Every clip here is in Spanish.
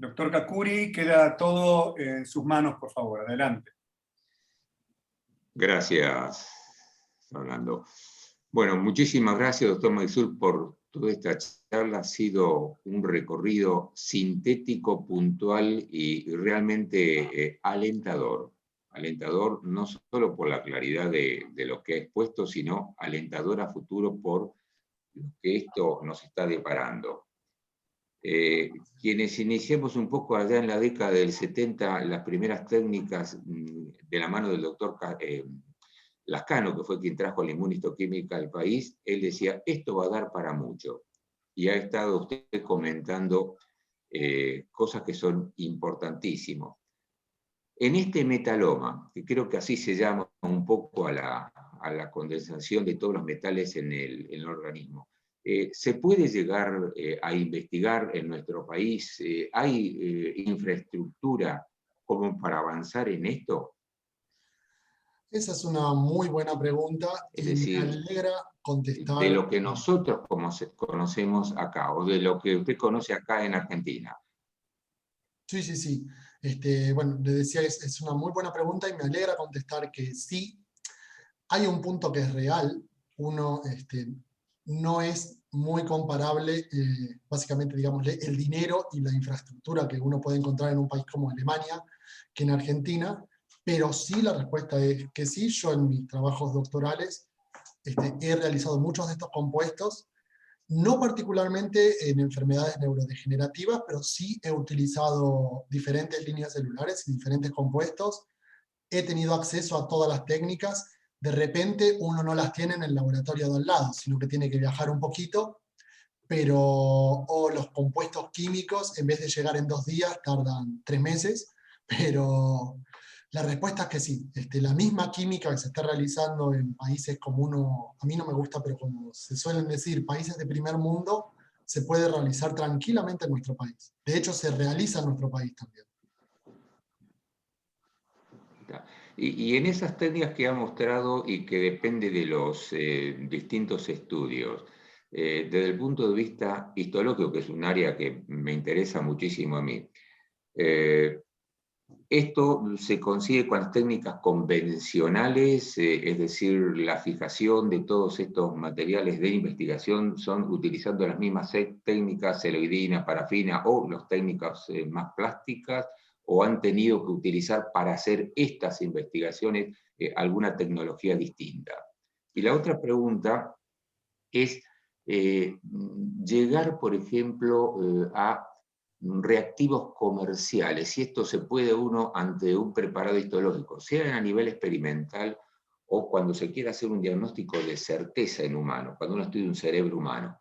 Doctor Kakuri, queda todo en sus manos, por favor. Adelante. Gracias, Fernando. Bueno, muchísimas gracias, doctor Maysur, por toda esta charla. Ha sido un recorrido sintético, puntual y realmente alentador. Alentador no solo por la claridad de lo que ha expuesto, sino alentador a futuro por lo que esto nos está deparando. Quienes iniciamos un poco allá en la década del 70 las primeras técnicas de la mano del doctor Lascano, que fue quien trajo la inmunistoquímica al país, él decía, esto va a dar para mucho. Y ha estado usted comentando cosas que son importantísimas. En este metaloma, que creo que así se llama un poco a la condensación de todos los metales en el organismo, ¿se puede llegar a investigar en nuestro país? ¿Hay infraestructura como para avanzar en esto? Esa es una muy buena pregunta Es y decir, me alegra contestar. de lo que nosotros conocemos acá, o de lo que usted conoce acá en Argentina. Sí, sí, sí. Bueno, le decía, es una muy buena pregunta y me alegra contestar que sí. Hay un punto que es real. Uno no es muy comparable, básicamente, digamos, el dinero y la infraestructura que uno puede encontrar en un país como Alemania que en Argentina, pero sí la respuesta es que sí. Yo en mis trabajos doctorales he realizado muchos de estos compuestos, no particularmente en enfermedades neurodegenerativas, pero sí he utilizado diferentes líneas celulares y diferentes compuestos. He tenido acceso a todas las técnicas. De repente uno no las tiene en el laboratorio de al lado, sino que tiene que viajar un poquito, pero o los compuestos químicos, en vez de llegar en 2 días, tardan 3 meses, pero la respuesta es que sí. La misma química que se está realizando en países como a mí no me gusta, pero como se suelen decir, países de primer mundo, se puede realizar tranquilamente en nuestro país. De hecho, se realiza en nuestro país también. Y en esas técnicas que ha mostrado y que depende de los distintos estudios, desde el punto de vista histológico, que es un área que me interesa muchísimo a mí, esto se consigue con las técnicas convencionales, es decir, la fijación de todos estos materiales de investigación son utilizando las mismas técnicas, celoidina, parafina, o las técnicas más plásticas, o han tenido que utilizar para hacer estas investigaciones alguna tecnología distinta. Y la otra pregunta es llegar, por ejemplo, a reactivos comerciales, si esto se puede uno ante un preparado histológico, sea a nivel experimental o cuando se quiera hacer un diagnóstico de certeza en humano, cuando uno estudia un cerebro humano.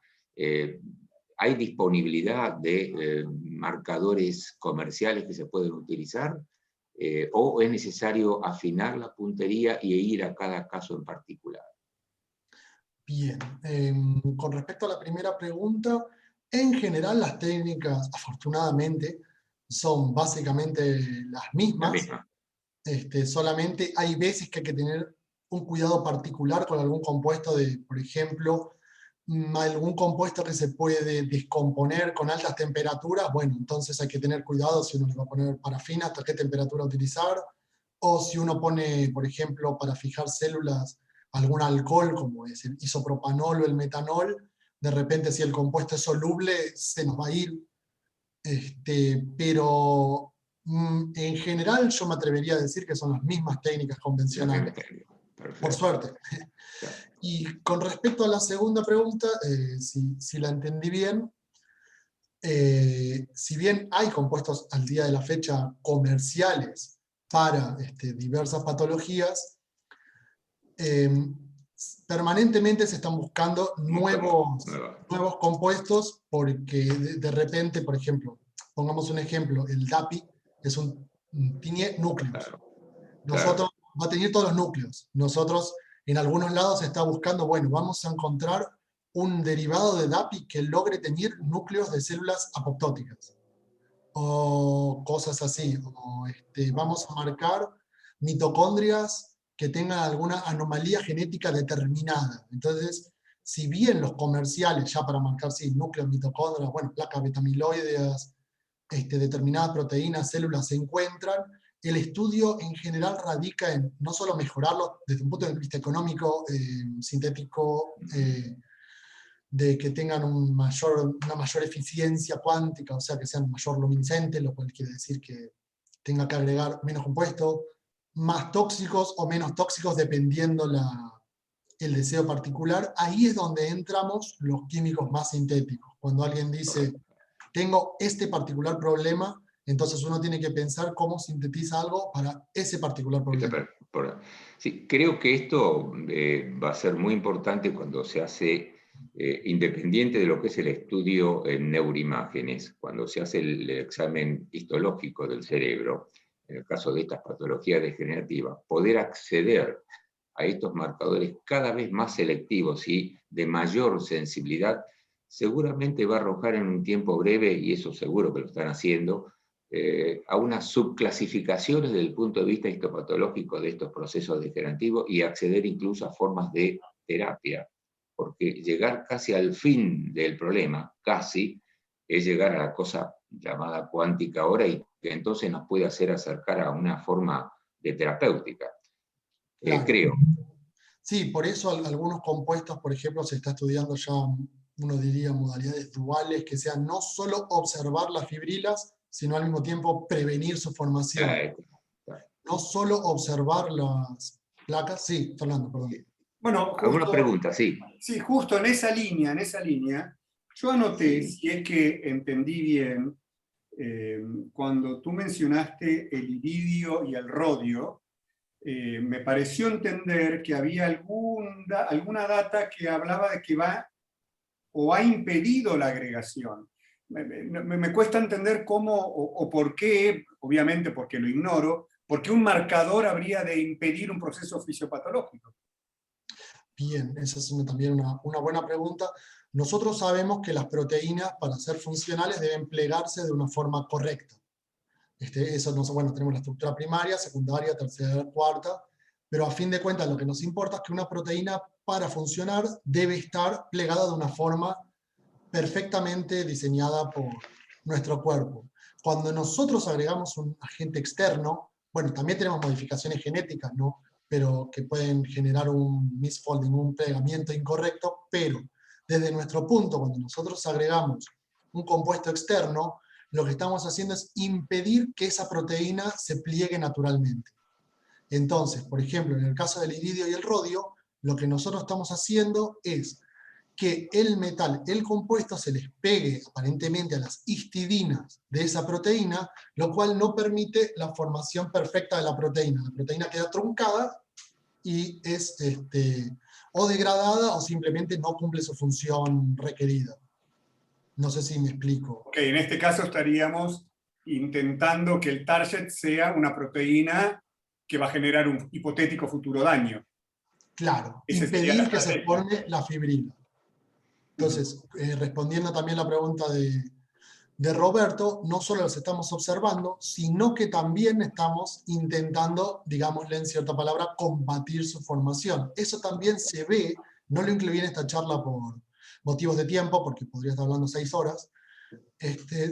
¿Hay disponibilidad de marcadores comerciales que se pueden utilizar? ¿O es necesario afinar la puntería y ir a cada caso en particular? Bien, con respecto a la primera pregunta, en general las técnicas, afortunadamente, son básicamente las mismas. La misma. Solamente hay veces que hay que tener un cuidado particular con algún compuesto por ejemplo, algún compuesto que se puede descomponer con altas temperaturas. Bueno, entonces hay que tener cuidado si uno le va a poner parafina, hasta qué temperatura utilizar, o si uno pone, por ejemplo, para fijar células, algún alcohol, como es el isopropanol o el metanol. De repente, si el compuesto es soluble, se nos va a ir. Pero en general yo me atrevería a decir que son las mismas técnicas convencionales. Por suerte. Y con respecto a la segunda pregunta, si la entendí bien, si bien hay compuestos al día de la fecha comerciales para diversas patologías, permanentemente se están buscando nuevos compuestos, porque de repente, por ejemplo, pongamos un ejemplo, el DAPI tiene núcleos. Nosotros va a tener todos los núcleos. Nosotros, en algunos lados se está buscando, bueno, vamos a encontrar un derivado de DAPI que logre tener núcleos de células apoptóticas. O cosas así. O vamos a marcar mitocondrias que tengan alguna anomalía genética determinada. Entonces, si bien los comerciales, ya para marcar, sí, núcleos, mitocondrias, bueno, placas betamiloideas, determinadas proteínas, células se encuentran, el estudio en general radica en no solo mejorarlo desde un punto de vista económico, sintético, de que tengan una mayor eficiencia cuántica, o sea, que sean mayor luminiscentes, lo cual quiere decir que tenga que agregar menos compuestos, más tóxicos o menos tóxicos, dependiendo el deseo particular. Ahí es donde entramos los químicos más sintéticos. Cuando alguien dice, tengo este particular problema, entonces uno tiene que pensar cómo sintetiza algo para ese particular problema. Sí, creo que esto va a ser muy importante cuando se hace, independiente de lo que es el estudio en neuroimágenes, cuando se hace el examen histológico del cerebro, en el caso de estas patologías degenerativas, poder acceder a estos marcadores cada vez más selectivos y de mayor sensibilidad, seguramente va a arrojar en un tiempo breve, y eso seguro que lo están haciendo, a unas subclasificaciones desde el punto de vista histopatológico de estos procesos degenerativos y acceder incluso a formas de terapia, porque llegar casi al fin del problema, casi, es llegar a la cosa llamada cuántica ahora y que entonces nos puede hacer acercar a una forma de terapéutica. Claro. Creo. Sí, por eso algunos compuestos, por ejemplo, se está estudiando ya, uno diría, modalidades duales, que sean no solo observar las fibrilas, sino al mismo tiempo prevenir su formación. No solo observar las placas. Sí, Fernando, perdón. Bueno, ¿Alguna pregunta? Sí. Sí, justo en esa línea, yo anoté, Sí. si es que entendí bien, cuando tú mencionaste el iridio y el rodio, me pareció entender que había alguna data que hablaba de que va o ha impedido la agregación. Me cuesta entender cómo o por qué, obviamente porque lo ignoro, por qué un marcador habría de impedir un proceso fisiopatológico. Bien, esa es también una buena pregunta. Nosotros sabemos que las proteínas, para ser funcionales, deben plegarse de una forma correcta. Bueno, tenemos la estructura primaria, secundaria, tercera, cuarta, pero a fin de cuentas lo que nos importa es que una proteína, para funcionar, debe estar plegada de una forma perfectamente diseñada por nuestro cuerpo. Cuando nosotros agregamos un agente externo, bueno, también tenemos modificaciones genéticas, ¿no? Pero que pueden generar un misfolding, un plegamiento incorrecto, pero desde nuestro punto, cuando nosotros agregamos un compuesto externo, lo que estamos haciendo es impedir que esa proteína se pliegue naturalmente. Entonces, por ejemplo, en el caso del iridio y el rodio, lo que nosotros estamos haciendo es que el metal, el compuesto, se les pegue aparentemente a las histidinas de esa proteína, lo cual no permite la formación perfecta de la proteína. La proteína queda truncada y es o degradada o simplemente no cumple su función requerida. No sé si me explico. Ok, en este caso estaríamos intentando que el target sea una proteína que va a generar un hipotético futuro daño. Claro, Ese sería impedir la que se estrategia. forme la fibrila. Entonces, respondiendo también a la pregunta de Roberto, no solo los estamos observando, sino que también estamos intentando, digámosle en cierta palabra, combatir su formación. Eso también se ve, no lo incluí en esta charla por motivos de tiempo, porque podría estar hablando 6 horas,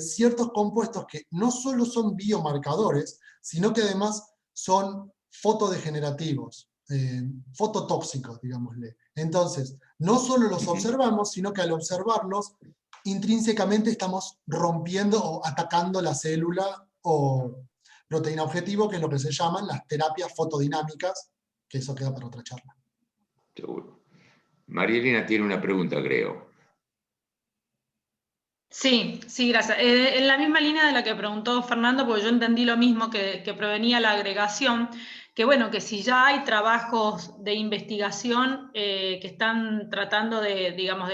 ciertos compuestos que no solo son biomarcadores, sino que además son fotodegenerativos, fototóxicos, digámosle. Entonces, no solo los observamos, sino que al observarlos, intrínsecamente estamos rompiendo o atacando la célula o proteína objetivo, que es lo que se llaman las terapias fotodinámicas, que eso queda para otra charla. Seguro. María Elena tiene una pregunta, creo. Sí, gracias. En la misma línea de la que preguntó Fernando, porque yo entendí lo mismo, que prevenía la agregación, que bueno, que si ya hay trabajos de investigación que están tratando digamos,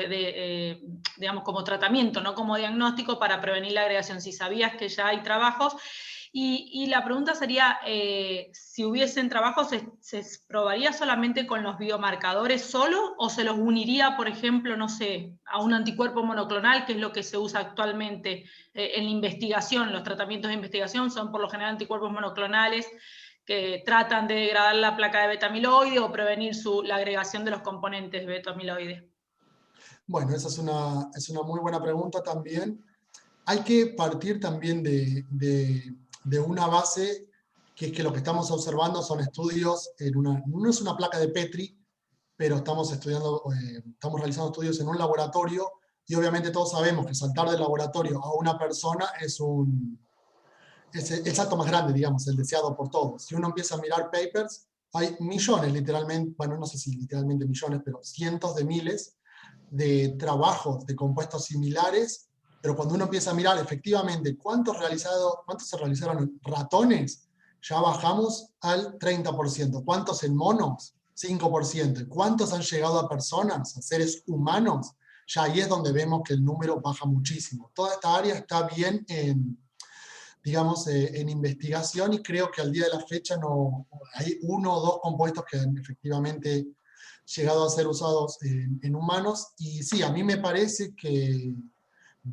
como tratamiento, no como diagnóstico para prevenir la agregación, si sabías que ya hay trabajos. Y la pregunta sería, si hubiesen trabajos, ¿se probaría solamente con los biomarcadores solo o se los uniría, por ejemplo, no sé, a un anticuerpo monoclonal, que es lo que se usa actualmente en la investigación? Los tratamientos de investigación son por lo general anticuerpos monoclonales que tratan de degradar la placa de beta-amiloide o prevenir la agregación de los componentes de beta-amiloide. Bueno, esa es una muy buena pregunta también. hay que partir también de una base, que es que lo que estamos observando son estudios, no es una placa de Petri, pero estamos realizando estudios en un laboratorio, y obviamente todos sabemos que saltar del laboratorio a una persona es el salto más grande, digamos, el deseado por todos. Si uno empieza a mirar papers, hay millones, literalmente, bueno, no sé si literalmente millones, pero cientos de miles de trabajos de compuestos similares, pero cuando uno empieza a mirar efectivamente cuántos se realizaron en ratones, ya bajamos al 30%. ¿Cuántos en monos? 5%. ¿Cuántos han llegado a personas, a seres humanos? Ya ahí es donde vemos que el número baja muchísimo. Toda esta área está bien en investigación, y creo que al día de la fecha hay 1 o 2 compuestos que han efectivamente llegado a ser usados en humanos, y sí, a mí me parece que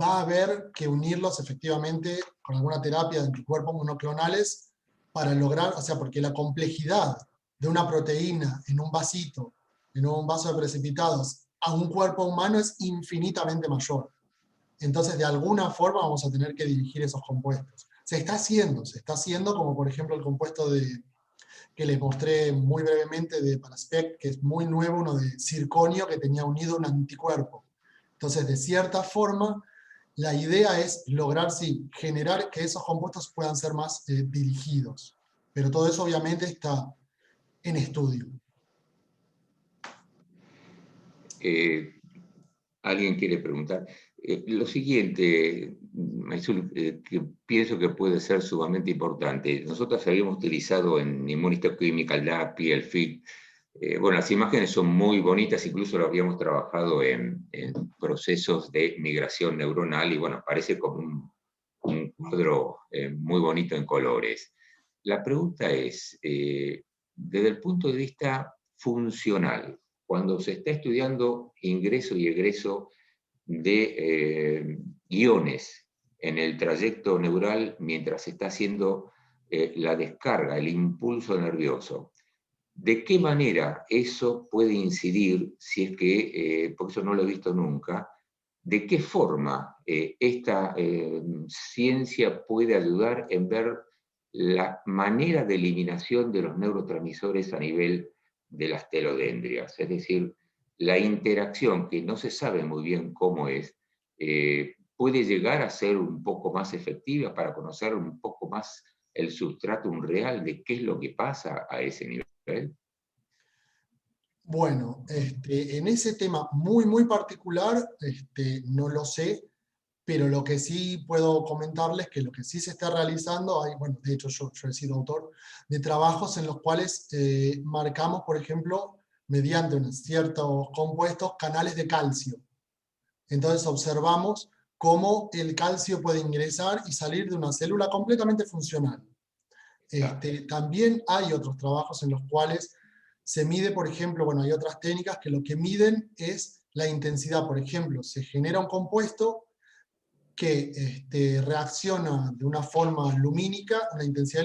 va a haber que unirlos efectivamente con alguna terapia de anticuerpos monoclonales para lograr, o sea, porque la complejidad de una proteína en un vasito, en un vaso de precipitados, a un cuerpo humano es infinitamente mayor. Entonces, de alguna forma vamos a tener que dirigir esos compuestos. Se está haciendo, como por ejemplo el compuesto que les mostré muy brevemente de Paraspect, que es muy nuevo, uno de circonio que tenía unido un anticuerpo. Entonces, de cierta forma, la idea es lograr, sí, generar que esos compuestos puedan ser más dirigidos. Pero todo eso obviamente está en estudio. Alguien quiere preguntar. Lo siguiente, Maysul, que pienso que puede ser sumamente importante. Nosotros habíamos utilizado en Immunohistochemical Lab, PLFIT. Bueno, las imágenes son muy bonitas, incluso lo habíamos trabajado en procesos de migración neuronal, y bueno, parece como un cuadro muy bonito en colores. La pregunta es, desde el punto de vista funcional, cuando se está estudiando ingreso y egreso de iones en el trayecto neural mientras se está haciendo la descarga, el impulso nervioso, ¿de qué manera eso puede incidir, si es que, porque eso no lo he visto nunca, de qué forma esta ciencia puede ayudar en ver la manera de eliminación de los neurotransmisores a nivel de las telodendrias? Es decir, la interacción, que no se sabe muy bien cómo es, puede llegar a ser un poco más efectiva para conocer un poco más el substratum real de qué es lo que pasa a ese nivel. Bueno, en ese tema muy, muy particular, no lo sé, pero lo que sí puedo comentarles que lo que sí se está realizando, bueno, de hecho yo he sido autor de trabajos en los cuales marcamos, por ejemplo, mediante unos ciertos compuestos, canales de calcio. Entonces observamos cómo el calcio puede ingresar y salir de una célula completamente funcional. También hay otros trabajos en los cuales se mide, por ejemplo, bueno, hay otras técnicas que lo que miden es la intensidad. Por ejemplo, se genera un compuesto que reacciona de una forma lumínica, una intensidad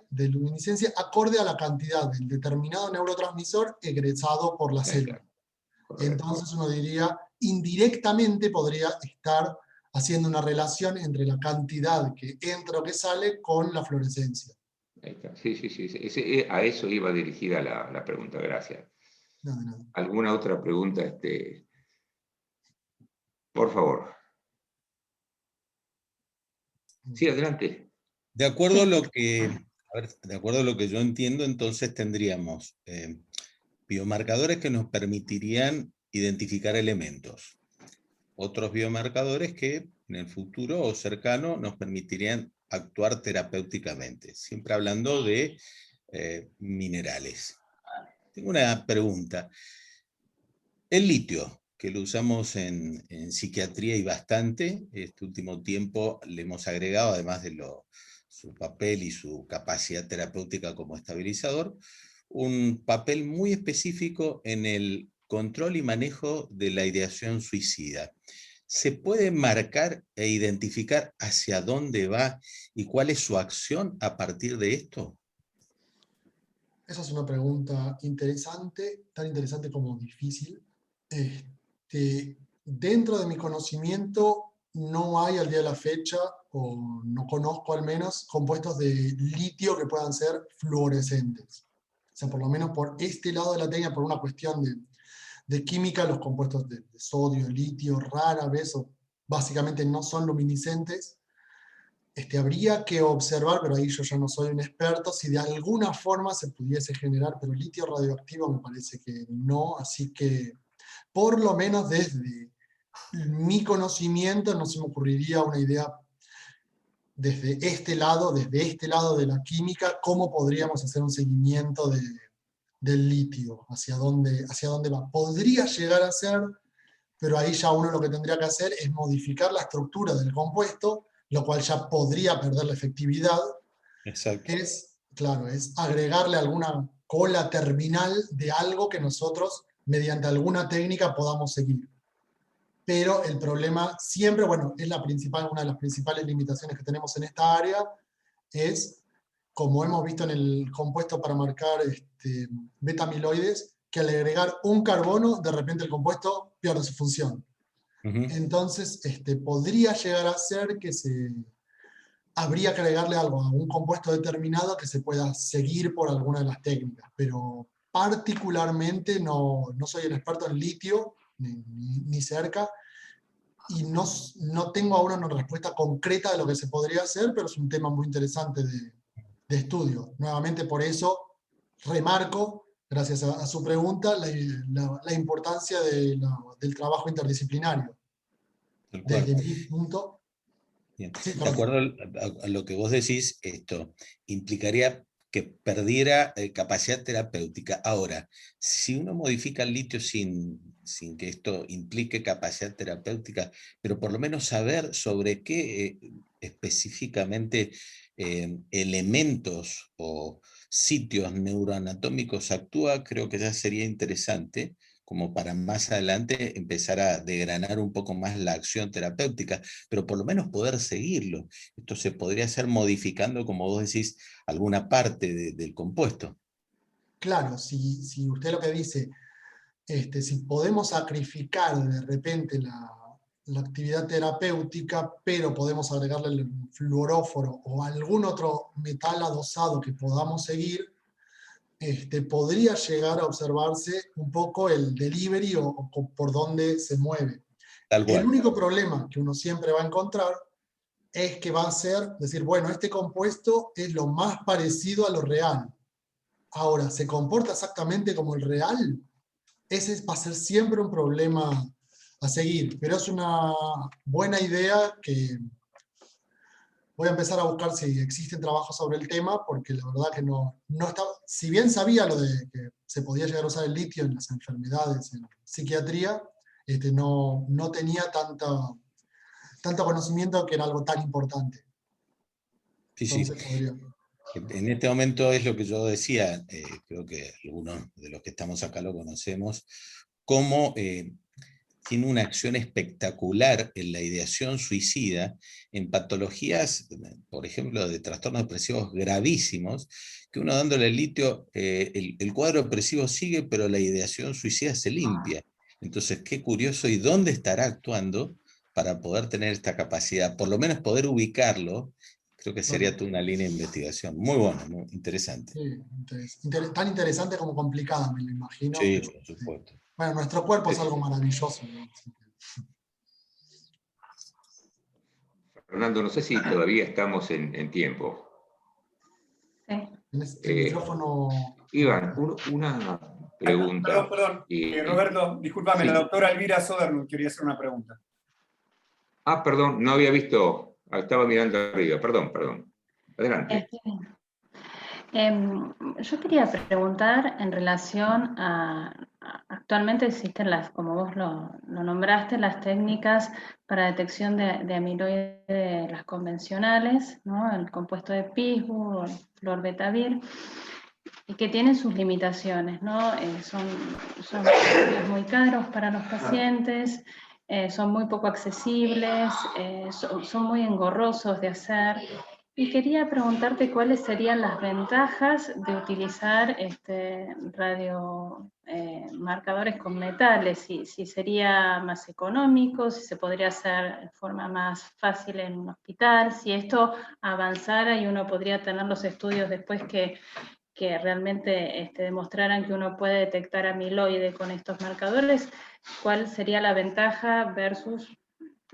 de luminiscencia acorde a la cantidad del determinado neurotransmisor egresado por la célula. Entonces uno diría, indirectamente podría estar haciendo una relación entre la cantidad que entra o que sale con la fluorescencia. Sí. A eso iba dirigida la pregunta, gracias. No, de nada. ¿Alguna otra pregunta? Por favor. Sí, adelante. De acuerdo a lo que yo entiendo, entonces tendríamos biomarcadores que nos permitirían identificar elementos. Otros biomarcadores que en el futuro o cercano nos permitirían actuar terapéuticamente, siempre hablando de minerales. Tengo una pregunta. El litio, que lo usamos en psiquiatría y bastante, este último tiempo le hemos agregado, además de su papel y su capacidad terapéutica como estabilizador, un papel muy específico en el control y manejo de la ideación suicida. ¿Se puede marcar e identificar hacia dónde va y cuál es su acción a partir de esto? Esa es una pregunta interesante, tan interesante como difícil. Dentro de mi conocimiento, no hay al día de la fecha, o no conozco al menos, compuestos de litio que puedan ser fluorescentes. O sea, por lo menos por este lado de la técnica, por una cuestión de química, los compuestos de sodio, litio, rara vez, o básicamente no son luminiscentes. Habría que observar, pero ahí yo ya no soy un experto, si de alguna forma se pudiese generar, pero litio radioactivo me parece que no, así que por lo menos desde mi conocimiento no se me ocurriría una idea desde este lado de la química, cómo podríamos hacer un seguimiento del litio, hacia dónde va. Podría llegar a ser, pero ahí ya uno lo que tendría que hacer es modificar la estructura del compuesto, lo cual ya podría perder la efectividad. Exacto. Es agregarle alguna cola terminal de algo que nosotros, mediante alguna técnica, podamos seguir. Pero el problema siempre, bueno, es una de las principales limitaciones que tenemos en esta área, es, como hemos visto en el compuesto para marcar beta-amiloides, que al agregar un carbono, de repente el compuesto pierde su función. Entonces, podría llegar a ser que habría que agregarle algo a un compuesto determinado que se pueda seguir por alguna de las técnicas, pero particularmente no soy un experto en litio, ni cerca, y no tengo aún una respuesta concreta de lo que se podría hacer, pero es un tema muy interesante de estudio. Nuevamente por eso remarco, gracias a su pregunta, la importancia del trabajo interdisciplinario. Desde mi punto... Bien. Sí, De acuerdo a lo que vos decís, esto implicaría que perdiera capacidad terapéutica. Ahora, si uno modifica el litio sin que esto implique capacidad terapéutica, pero por lo menos saber sobre qué específicamente elementos o sitios neuroanatómicos actúa, creo que ya sería interesante, como para más adelante empezar a degranar un poco más la acción terapéutica, pero por lo menos poder seguirlo. Esto se podría hacer modificando, como vos decís, alguna parte del compuesto. Claro, si usted lo que dice, si podemos sacrificar de repente la actividad terapéutica, pero podemos agregarle el fluoróforo o algún otro metal adosado que podamos seguir, podría llegar a observarse un poco el delivery o por dónde se mueve. Tal cual. El único problema que uno siempre va a encontrar es que va a ser decir, bueno, este compuesto es lo más parecido a lo real. Ahora, ¿se comporta exactamente como el real? Ese va a ser siempre un problema a seguir, pero es una buena idea que voy a empezar a buscar si existen trabajos sobre el tema, porque la verdad que no está, si bien sabía lo de que se podía llegar a usar el litio en las enfermedades, en psiquiatría, no tenía tanto conocimiento que era algo tan importante. Sí, entonces, sí. podría... En este momento es lo que yo decía, creo que algunos de los que estamos acá lo conocemos, cómo tiene una acción espectacular en la ideación suicida, en patologías, por ejemplo, de trastornos depresivos gravísimos, que uno dándole el litio, el cuadro depresivo sigue, pero la ideación suicida se limpia. Entonces, qué curioso, ¿y dónde estará actuando para poder tener esta capacidad? Por lo menos poder ubicarlo. Creo que sería toda una línea de investigación. Muy bueno, muy interesante. Sí, tan interesante como complicada, me lo imagino. Sí, pero, por supuesto. Bueno, nuestro cuerpo es algo maravilloso, ¿no? Fernando, no sé si todavía estamos en tiempo. Sí. El micrófono... Iván, una pregunta. Perdón. Roberto, discúlpame, sí. La doctora Elvira Soderlund quería hacer una pregunta. Ah, perdón, no había visto, estaba mirando arriba, perdón. Adelante. Yo quería preguntar en relación a, actualmente existen como vos lo nombraste, las técnicas para detección de amiloides, las convencionales, ¿no? El compuesto de Pittsburgh, el fluorbetavir, y que tienen sus limitaciones, ¿no? Son muy caros para los pacientes, son muy poco accesibles, son muy engorrosos de hacer. Y quería preguntarte cuáles serían las ventajas de utilizar marcadores con metales, si sería más económico, si se podría hacer de forma más fácil en un hospital, si esto avanzara y uno podría tener los estudios después que realmente demostraran que uno puede detectar amiloide con estos marcadores, ¿cuál sería la ventaja versus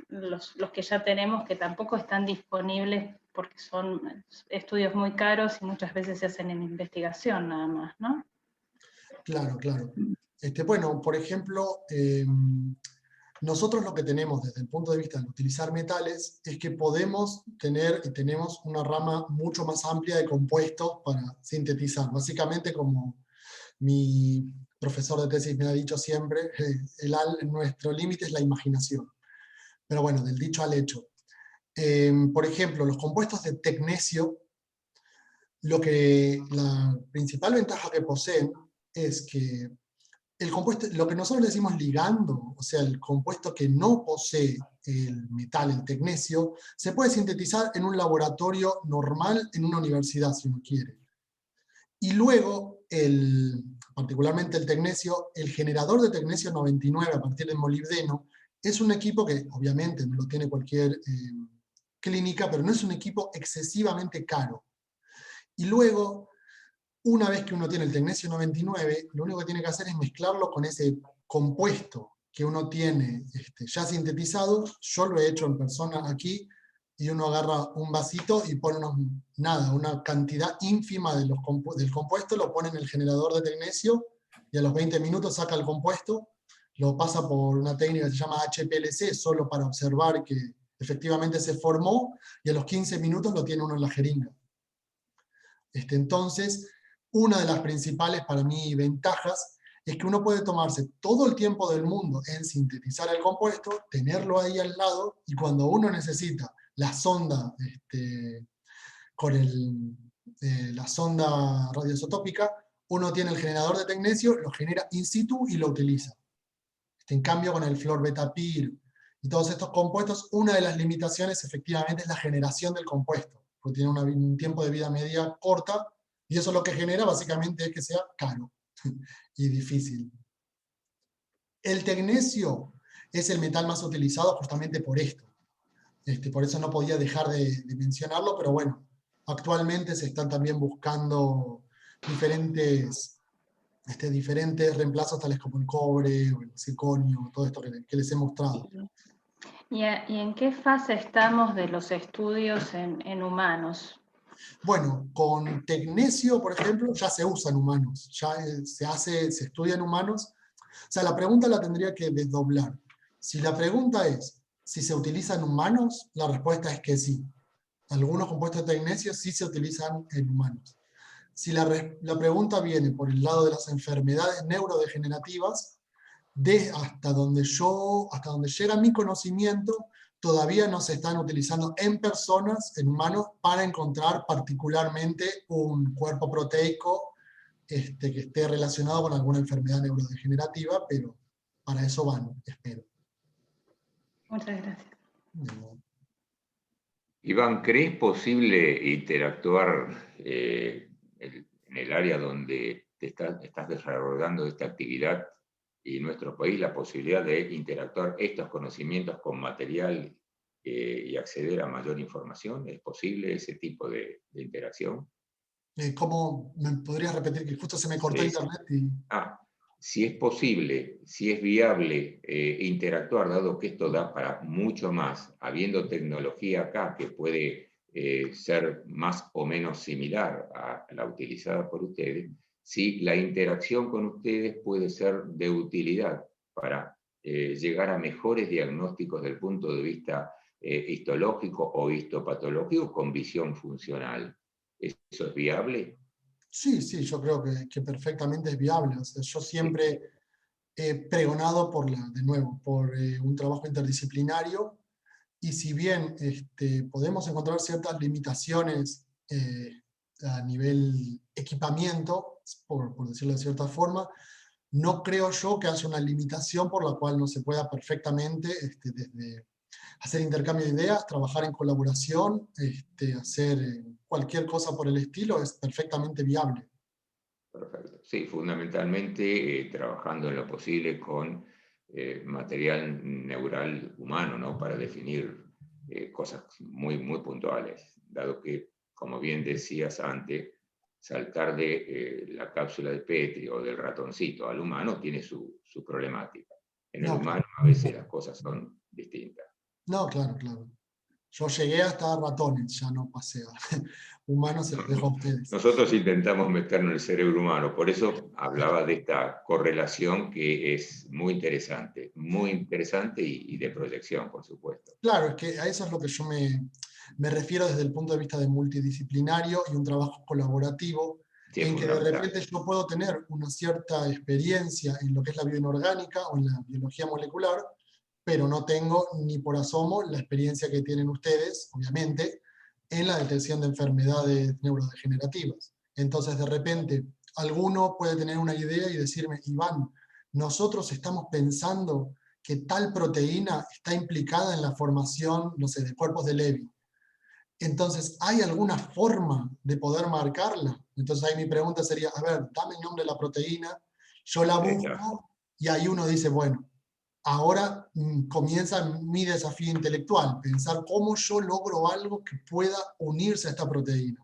los que ya tenemos, que tampoco están disponibles porque son estudios muy caros y muchas veces se hacen en investigación nada más, ¿no? Claro, claro. Bueno, por ejemplo, nosotros lo que tenemos desde el punto de vista de utilizar metales es que podemos tener y tenemos una rama mucho más amplia de compuestos para sintetizar. Básicamente, como mi profesor de tesis me ha dicho siempre, nuestro límite es la imaginación. Pero bueno, del dicho al hecho. Por ejemplo, los compuestos de tecnecio, la principal ventaja que poseen es que el compuesto, lo que nosotros le decimos ligando, o sea, el compuesto que no posee el metal, el tecnecio, se puede sintetizar en un laboratorio normal en una universidad, si uno quiere. Y luego, particularmente el tecnecio, el generador de tecnecio 99 a partir de molibdeno, es un equipo que obviamente no lo tiene cualquier clínica, pero no es un equipo excesivamente caro. Y luego, una vez que uno tiene el tecnecio 99, lo único que tiene que hacer es mezclarlo con ese compuesto que uno tiene ya sintetizado. Yo lo he hecho en persona aquí, y uno agarra un vasito y pone una cantidad ínfima del compuesto, lo pone en el generador de tecnecio, y a los 20 minutos saca el compuesto, lo pasa por una técnica que se llama HPLC, solo para observar que efectivamente se formó, y a los 15 minutos lo tiene uno en la jeringa. Entonces, una de las principales para mí ventajas es que uno puede tomarse todo el tiempo del mundo en sintetizar el compuesto, tenerlo ahí al lado, y cuando uno necesita la sonda la sonda radioisotópica, uno tiene el generador de tecnecio, lo genera in situ y lo utiliza. En cambio, con el fluorbetapir y todos estos compuestos, una de las limitaciones efectivamente es la generación del compuesto, porque tiene un tiempo de vida media corta, y eso lo que genera básicamente es que sea caro y difícil. El tecnecio es el metal más utilizado justamente por esto. Por eso no podía dejar de mencionarlo, pero bueno, actualmente se están también buscando diferentes reemplazos tales como el cobre o el circonio, todo esto que les he mostrado. ¿Y en qué fase estamos de los estudios en humanos? Bueno, con tecnecio, por ejemplo, ya se usa en humanos, ya se estudia en humanos. O sea, la pregunta la tendría que desdoblar. Si la pregunta es si se utiliza en humanos, la respuesta es que sí. Algunos compuestos de tecnecio sí se utilizan en humanos. Si la pregunta viene por el lado de las enfermedades neurodegenerativas, hasta donde llega mi conocimiento, todavía no se están utilizando en personas, en humanos, para encontrar particularmente un cuerpo proteico que esté relacionado con alguna enfermedad neurodegenerativa, pero para eso van, espero. Muchas gracias. Iván, ¿crees posible interactuar en el área donde estás desarrollando esta actividad, y en nuestro país la posibilidad de interactuar estos conocimientos con material y acceder a mayor información? ¿Es posible ese tipo de interacción? ¿Cómo me podrías repetir? Que justo se me cortó internet. Si es posible, si es viable interactuar, dado que esto da para mucho más, habiendo tecnología acá que puede ser más o menos similar a la utilizada por ustedes, si la interacción con ustedes puede ser de utilidad para llegar a mejores diagnósticos desde el punto de vista histológico o histopatológico con visión funcional. ¿Eso es viable? Sí, yo creo que perfectamente es viable. O sea, yo siempre he pregonado por un trabajo interdisciplinario, y si bien podemos encontrar ciertas limitaciones a nivel equipamiento, por decirlo de cierta forma, no creo yo que haya una limitación por la cual no se pueda perfectamente, desde hacer intercambio de ideas, trabajar en colaboración, hacer cualquier cosa por el estilo, es perfectamente viable. Perfecto. Sí, fundamentalmente trabajando en lo posible con material neural humano, ¿no? Para definir cosas muy, muy puntuales, dado que, como bien decías antes, saltar de la cápsula de Petri o del ratoncito al humano tiene su problemática. En el No, humano a veces las cosas son distintas. no, claro, claro. Yo llegué hasta ratones, ya no pasé a humanos, se los dejo a ustedes. Nosotros intentamos meternos en el cerebro humano, por eso hablaba de esta correlación que es muy interesante y de proyección, por supuesto. Claro, es que a eso es lo que yo me refiero desde el punto de vista de multidisciplinario y un trabajo colaborativo, Sí, es en que de fundamental. repente yo puedo tener una cierta experiencia en lo que es la bioinorgánica o en la biología molecular, pero no tengo ni por asomo la experiencia que tienen ustedes, obviamente, en la detección de enfermedades neurodegenerativas. Entonces, de repente, alguno puede tener una idea y decirme, Iván, nosotros estamos pensando que tal proteína está implicada en la formación, no sé, de cuerpos de Levy. Entonces, ¿hay alguna forma de poder marcarla? Entonces ahí mi pregunta sería, a ver, dame el nombre de la proteína, yo la busco, y ahí uno dice, bueno, ahora comienza mi desafío intelectual, pensar cómo yo logro algo que pueda unirse a esta proteína.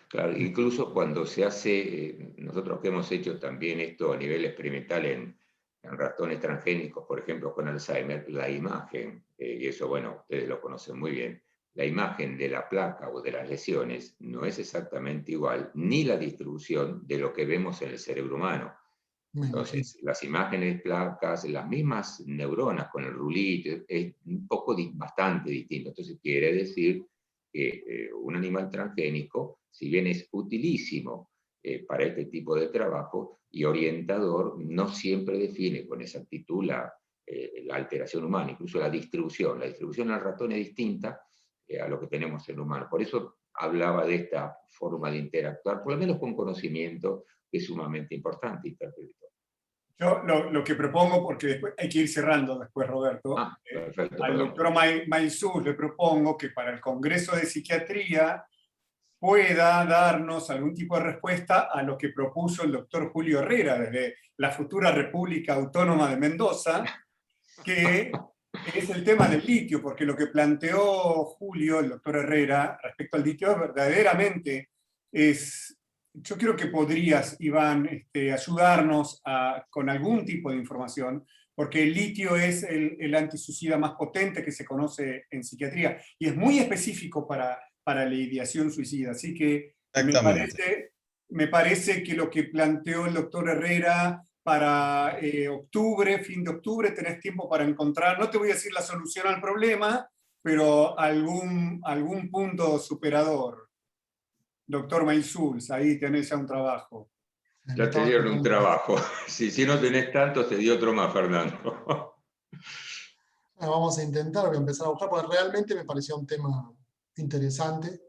Claro, incluso cuando se hace, nosotros que hemos hecho también esto a nivel experimental en ratones transgénicos, por ejemplo con Alzheimer, la imagen, y eso bueno, ustedes lo conocen muy bien, la imagen de la placa o de las lesiones no es exactamente igual, ni la distribución de lo que vemos en el cerebro humano. Entonces, las imágenes, placas, las mismas neuronas con el rulito, es un poco, bastante distinto. Entonces, quiere decir que un animal transgénico, si bien es utilísimo para este tipo de trabajo y orientador, no siempre define con exactitud la alteración humana, incluso la distribución. La distribución en el ratón es distinta a lo que tenemos en el humano. Por eso hablaba de esta forma de interactuar, por lo menos con conocimiento, que es sumamente importante, interpretar. Yo lo que propongo, porque después hay que ir cerrando después, Roberto, Perfecto, al perdón. doctor Maisuz le propongo que para el Congreso de Psiquiatría pueda darnos algún tipo de respuesta a lo que propuso el doctor Julio Herrera desde la futura República Autónoma de Mendoza, que es el tema del litio, porque lo que planteó Julio, el doctor Herrera, respecto al litio, verdaderamente es... Yo creo que podrías, Iván, ayudarnos con algún tipo de información, porque el litio es el antisuicida más potente que se conoce en psiquiatría y es muy específico para la ideación suicida. Así que me parece que lo que planteó el doctor Herrera para octubre, fin de octubre, tenés tiempo para encontrar, no te voy a decir la solución al problema, pero algún punto superador. Doctor Maisuz, ahí tenés ya un trabajo. Ya te dieron un trabajo. Si no tenés tanto, te di otro más, Fernando. Bueno, vamos a intentar, voy a empezar a buscar, porque realmente me pareció un tema interesante.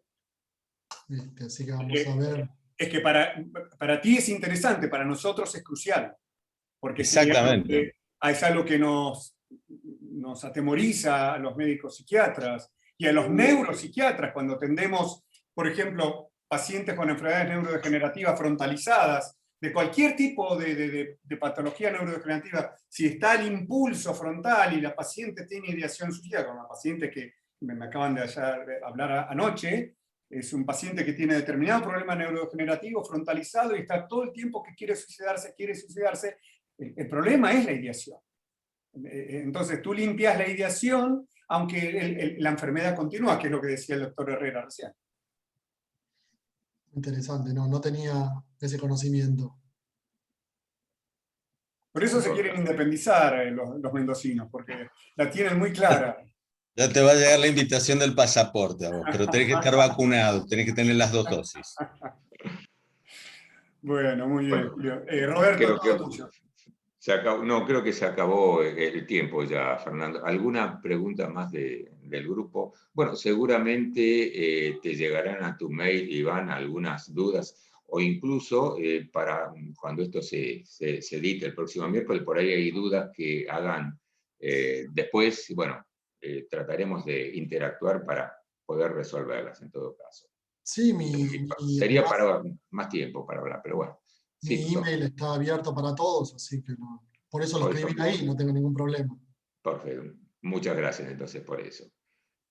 Así que vamos a ver. Es que para ti es interesante, para nosotros es crucial. Porque Exactamente. es algo que nos atemoriza a los médicos psiquiatras y a los neuropsiquiatras cuando atendemos, por ejemplo, pacientes con enfermedades neurodegenerativas frontalizadas, de cualquier tipo de patología neurodegenerativa, si está el impulso frontal y la paciente tiene ideación suicida, como la paciente que me acaban de hablar anoche, es un paciente que tiene determinado problema neurodegenerativo frontalizado y está todo el tiempo que quiere suicidarse. El problema es la ideación. Entonces tú limpias la ideación, aunque la enfermedad continúa, que es lo que decía el doctor Herrera recién. Interesante, no tenía ese conocimiento. Por eso se quieren independizar los mendocinos, porque la tienen muy clara. Ya te va a llegar la invitación del pasaporte a vos, pero tenés que estar vacunado, tenés que tener las 2 dosis. Bueno, muy bien. Bueno, Roberto, todo tuyo. Creo que se acabó el tiempo ya, Fernando. ¿Alguna pregunta más del grupo? Bueno, seguramente te llegarán a tu mail, Iván, algunas dudas, o incluso para cuando esto se edite el próximo miércoles, por ahí hay dudas que hagan después, bueno, trataremos de interactuar para poder resolverlas en todo caso. Sí, Sería para más tiempo para hablar, pero bueno. Sí, mi email está abierto para todos, así que por eso lo escribí ahí, no tengo ningún problema. Perfecto. Muchas gracias entonces por eso.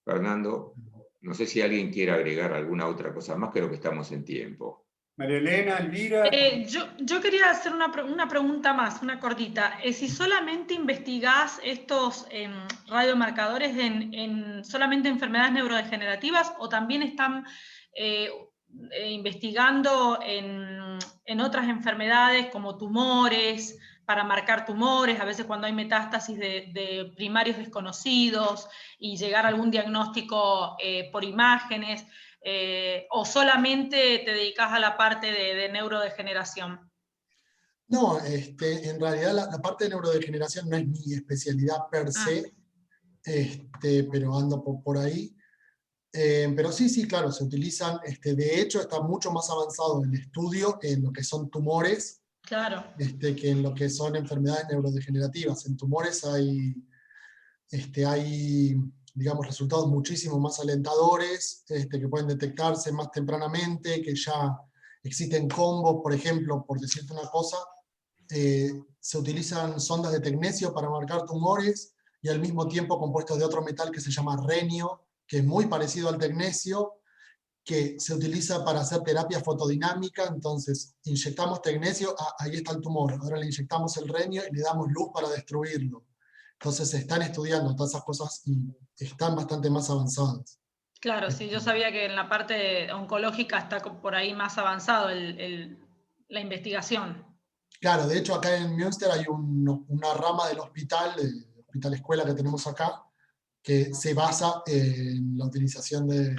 Fernando, no sé si alguien quiere agregar alguna otra cosa más, creo que estamos en tiempo. María Elena, Elvira. Yo quería hacer una pregunta más, una cortita. Si solamente investigás estos radiomarcadores en solamente enfermedades neurodegenerativas o también están investigando en otras enfermedades como tumores, para marcar tumores, a veces cuando hay metástasis de primarios desconocidos y llegar a algún diagnóstico por imágenes, o solamente te dedicas a la parte de neurodegeneración? No, en realidad la parte de neurodegeneración no es mi especialidad per se, pero ando por ahí. Pero sí, claro, se utilizan, de hecho está mucho más avanzado el estudio en lo que son tumores, claro, que en lo que son enfermedades neurodegenerativas. En tumores hay, digamos, resultados muchísimo más alentadores, que pueden detectarse más tempranamente, que ya existen combos, por ejemplo, por decirte una cosa, se utilizan sondas de tecnecio para marcar tumores y al mismo tiempo compuestos de otro metal que se llama renio, que es muy parecido al tecnecio, que se utiliza para hacer terapia fotodinámica. Entonces inyectamos tecnecio, ahí está el tumor, ahora le inyectamos el renio y le damos luz para destruirlo. Entonces se están estudiando todas esas cosas y están bastante más avanzadas. Claro, sí, yo sabía que en la parte oncológica está por ahí más avanzado la investigación. Claro, de hecho acá en Münster hay una rama del hospital escuela que tenemos acá, que se basa en la utilización de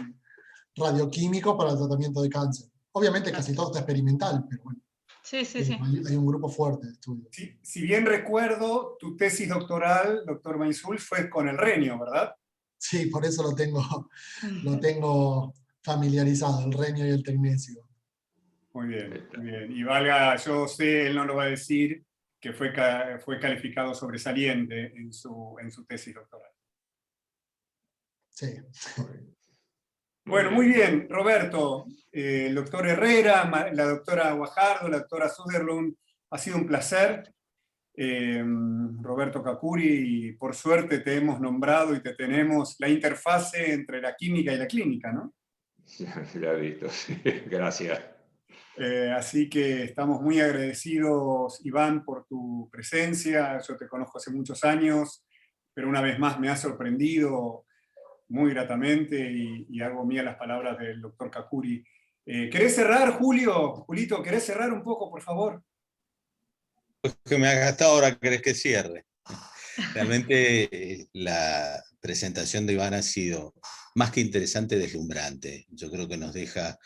radioquímicos para el tratamiento de cáncer. Obviamente casi todo está experimental, pero bueno. Sí. Hay un grupo fuerte de estudios. Sí, si bien recuerdo, tu tesis doctoral, doctor Mainzul, fue con el renio, ¿verdad? Sí, por eso lo tengo familiarizado, el renio y el tecnecio. Muy bien, muy bien. Y valga, yo sé, él no lo va a decir, que fue calificado sobresaliente en su tesis doctoral. Sí. Bueno, muy bien, Roberto, el doctor Herrera, la doctora Guajardo, la doctora Söderlund, ha sido un placer. Roberto Cacuri, y por suerte te hemos nombrado y te tenemos la interfase entre la química y la clínica, ¿no? Ya visto, sí. Gracias. Así que estamos muy agradecidos, Iván, por tu presencia. Yo te conozco hace muchos años, pero una vez más me has sorprendido muy gratamente y hago mía las palabras del doctor Cacuri. ¿Querés cerrar, Julito? ¿Querés cerrar un poco, por favor? Pues que me hagas hasta ahora, ¿querés que cierre? Realmente la presentación de Iván ha sido más que interesante, deslumbrante. Yo creo que nos deja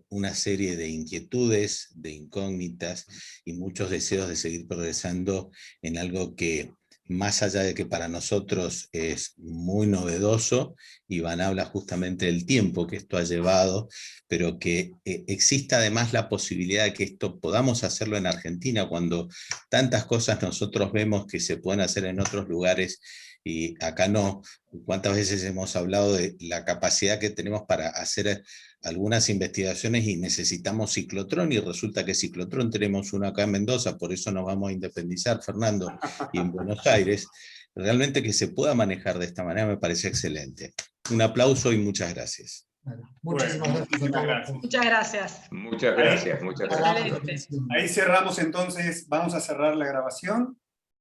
una serie de inquietudes, de incógnitas y muchos deseos de seguir progresando en algo que, más allá de que para nosotros es muy novedoso, Iván habla justamente del tiempo que esto ha llevado, pero que exista además la posibilidad de que esto podamos hacerlo en Argentina, cuando tantas cosas nosotros vemos que se pueden hacer en otros lugares y acá no. ¿Cuántas veces hemos hablado de la capacidad que tenemos para hacer algunas investigaciones y necesitamos ciclotrón, y resulta que ciclotrón tenemos uno acá en Mendoza, por eso nos vamos a independizar, Fernando, y en Buenos Aires? Realmente que se pueda manejar de esta manera me parece excelente. Un aplauso y muchas gracias. Bueno, muchísimas gracias a todos. Muchas gracias. Muchas gracias, muchas gracias. Ahí cerramos entonces, vamos a cerrar la grabación.